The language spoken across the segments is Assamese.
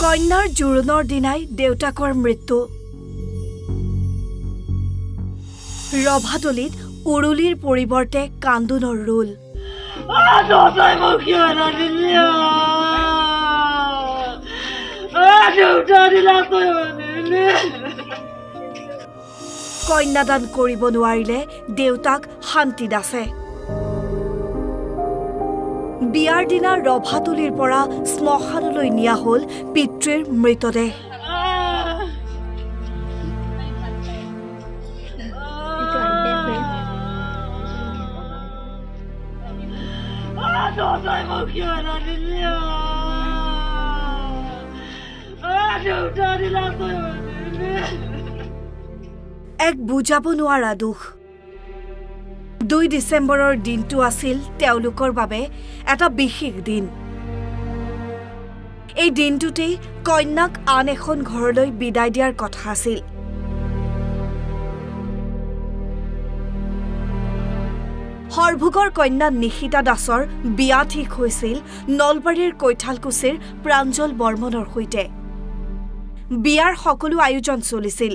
কন্যাৰ জোৰোণৰ দিনাই দেউতাকৰ মৃত্যু ৰভাতলিত উৰুলিৰ পৰিৱৰ্তে কান্দোনৰ ৰোল কন্যাদান কৰিব নোৱাৰিলে দেউতাক শান্তি দাসে বিয়াৰ দিনা ৰভাতলিৰ পৰা শ্মশানলৈ নিয়া হল পিতৃৰ মৃতদেহ এক বুজাব নোৱাৰা দুখ 2 ডিসেম্বৰৰ দিনটো আছিল তেওঁলোকৰ বাবে এটা বিশেষ দিন এই দিনটোতেই কন্যাক আন এখন ঘৰলৈ বিদায় দিয়াৰ কথা আছিল হৰভোগৰ কন্যা নিশিতা দাসৰ বিয়া ঠিক হৈছিল নলবাৰীৰ কৈঠালকুছিৰ প্ৰাঞ্জল বৰ্মনৰ সৈতে বিয়াৰ সকলো আয়োজন চলিছিল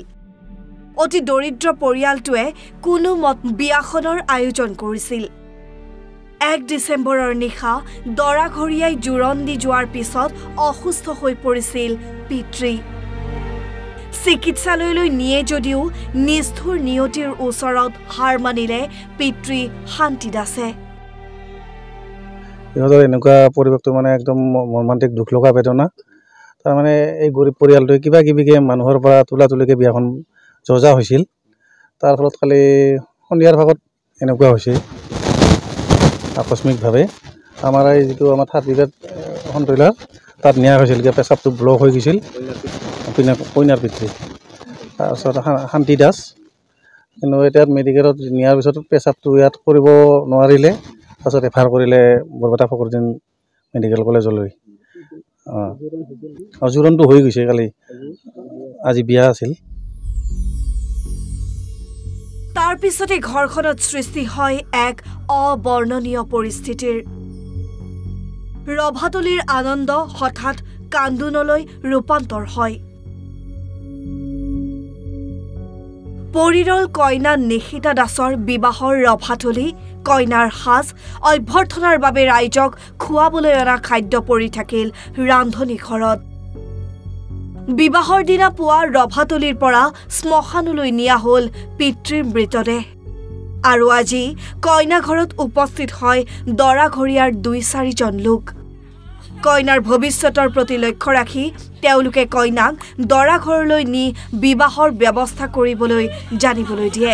অতি দৰিদ্ৰ পৰিয়ালটোৱে কোনো মত বিয়াখনৰ আয়োজন কৰিছিল 1 ডিসেম্বৰৰ নিশা দৰাঘৰীয়াই জোৰণ দি যোৱাৰ পিছত অসুস্থ হৈ পৰিছিল পিতৃ চিকিৎসালয়লৈ নিয়ে যদিও নিষ্ঠুৰ নিয়তিৰ ওচৰত হাৰ মানিলে পিতৃ শান্তি দাসে ইহঁতৰ এনেকুৱা পৰিৱেশটো মানে একদম মৰ্মান্তিক দুখ লগা বেদনা তাৰ মানে এই গৰীব পৰিয়ালটোৱে কিবা কিবিকে মানুহৰ পৰা তুলাতুলিকে বিয়াখন জজা হৈছিল তাৰ ফলত খালি সন্ধিয়াৰ ভাগত এনেকুৱা হৈছে আকস্মিকভাৱে আমাৰ এই যিটো আমাৰ 30 বেড সন্ত্ৰলাৰ তাত নিয়া হৈছিল যে পেচাবটো ব্লক হৈ গৈছিল কইনাৰ পিতৃ তাৰপিছত শান্তি দাস কিন্তু এতিয়া মেডিকেলত নিয়াৰ পিছত পেচাবটো ইয়াত কৰিব নোৱাৰিলে তাৰপিছত ৰেফাৰ কৰিলে বৰপেটা ফকৰুদ্দিন মেডিকেল কলেজলৈ জোৰণটো হৈ গৈছে কালি আজি বিয়া আছিল তাৰ পিছতে ঘৰখনত সৃষ্টি হয় এক অবৰ্ণনীয় পৰিস্থিতিৰ ৰভাতলিৰ আনন্দ হঠাৎ কান্দোনলৈ ৰূপান্তৰ হয় পৰিৰল কইনা নিশিতা দাসৰ বিবাহৰ ৰভাতলি কইনাৰ সাজ অভ্যৰ্থনাৰ বাবে ৰাইজক খুৱাবলৈ অনা খাদ্য পৰি থাকিল ৰান্ধনী ঘৰত বিবাহৰ দিনা পুৱা ৰভাতলিৰ পৰা শ্মশানলৈ নিয়া হল পিতৃৰ মৃতদেহ আৰু আজি কইনা ঘৰত উপস্থিত হয় দৰাঘৰীয়াৰ 2-4 জন লোক কইনাৰ ভৱিষ্যতৰ প্ৰতি লক্ষ্য ৰাখি তেওঁলোকে কইনাক দৰাঘৰলৈ নি বিবাহৰ ব্যৱস্থা কৰিবলৈ জানিবলৈ দিয়ে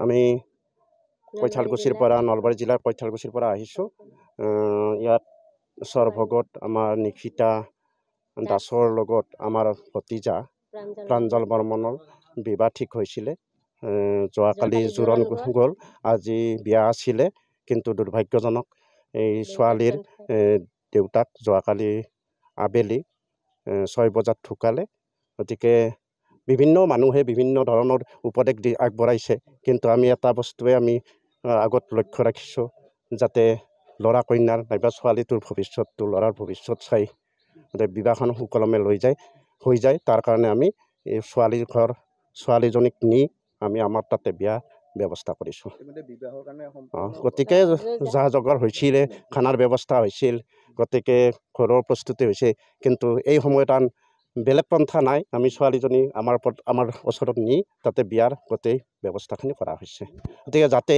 আমি কৈঠালকুছিৰ পৰা নলবাৰী জিলাৰ কৈঠালকুছিৰ পৰা আহিছোঁ ইয়াত সৰভগত আমাৰ নিশিতা দাসৰ লগত আমাৰ ভতিজা প্ৰাঞ্জল বৰ্মনৰ বিবাহ ঠিক হৈছিলে যোৱাকালি জোৰণ গ'ল আজি বিয়া আছিলে কিন্তু দুৰ্ভাগ্যজনক এই ছোৱালীৰ দেউতাক যোৱাকালি আবেলি 6 বজাত ঢুকালে গতিকে বিভিন্ন মানুহে বিভিন্ন ধৰণৰ উপদেশ দি আগবঢ়াইছে কিন্তু আমি এটা বস্তুৱে আমি আগত লক্ষ্য ৰাখিছোঁ যাতে ল'ৰা কইনাৰ নাইবা ছোৱালীটোৰ ভৱিষ্যতটো ল'ৰাৰ ভৱিষ্যত চাই বিবাহখন সুকলমে হৈ যায় তাৰ কাৰণে আমি এই ছোৱালীৰ ঘৰ ছোৱালীজনীক নি আমি আমাৰ তাতে বিয়া ব্যৱস্থা কৰিছোঁ গতিকে যা যোগাৰ হৈছিল খানাৰ ব্যৱস্থা হৈছিল গতিকে ঘৰৰ প্ৰস্তুতি হৈছে কিন্তু এই সময়ত আন বেলেগ পন্থা নাই আমি ছোৱালীজনী আমাৰ ওচৰত নি তাতে বিয়াৰ গোটেই ব্যৱস্থাখিনি কৰা হৈছে গতিকে যাতে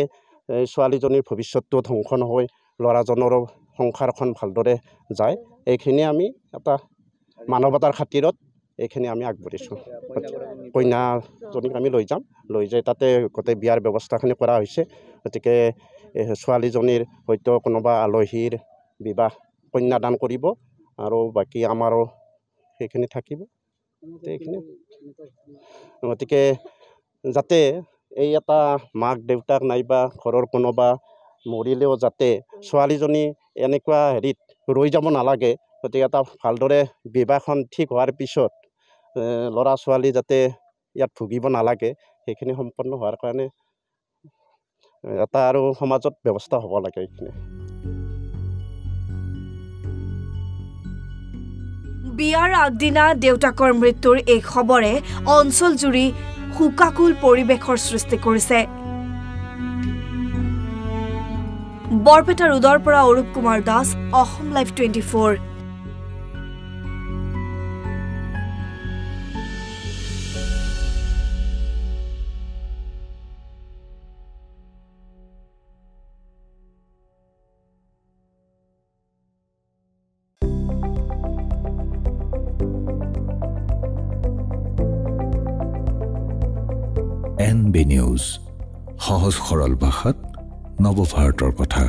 ছোৱালীজনীৰ ভৱিষ্যতটো ধ্বংস নহয় ল'ৰাজনৰো সংসাৰখন ভালদৰে যায় এইখিনি আমি এটা মানৱতাৰ খাতিৰত এইখিনি আমি আগবাঢ়িছোঁ কইনাজনীক আমি লৈ যাম লৈ যাই তাতে গোটেই বিয়াৰ ব্যৱস্থাখিনি কৰা হৈছে গতিকে ছোৱালীজনীৰ হয়তো কোনোবা আলহীৰ বিবাহ কন্যাদান কৰিব আৰু বাকী আমাৰো সেইখিনি থাকিব এইখিনি গতিকে যাতে এই এটা মাক দেউতাক নাইবা ঘৰৰ কোনোবা মৰিলেও যাতে ছোৱালীজনী এনেকুৱা হেৰিত ৰৈ যাব নালাগে গতিকে এটা ভালদৰে বিবাহখন ঠিক হোৱাৰ পিছত ল'ৰা ছোৱালী যাতে ইয়াত ভুগিব নালাগে সেইখিনি সম্পন্ন হোৱাৰ কাৰণে এটা আৰু সমাজত ব্যৱস্থা হ'ব লাগে এইখিনি বিয়াৰ আগদিনা দেউতাকৰ মৃত্যুৰ এই খবৰে অঞ্চলজুৰি শোকাকুল পৰিৱেশৰ সৃষ্টি কৰিছে বৰপেটা ৰোডৰ পৰা Arup Kumar Das Assam live 24 NB News, সহজ সৰল ভাষাত নৱভাৰতৰ কথা।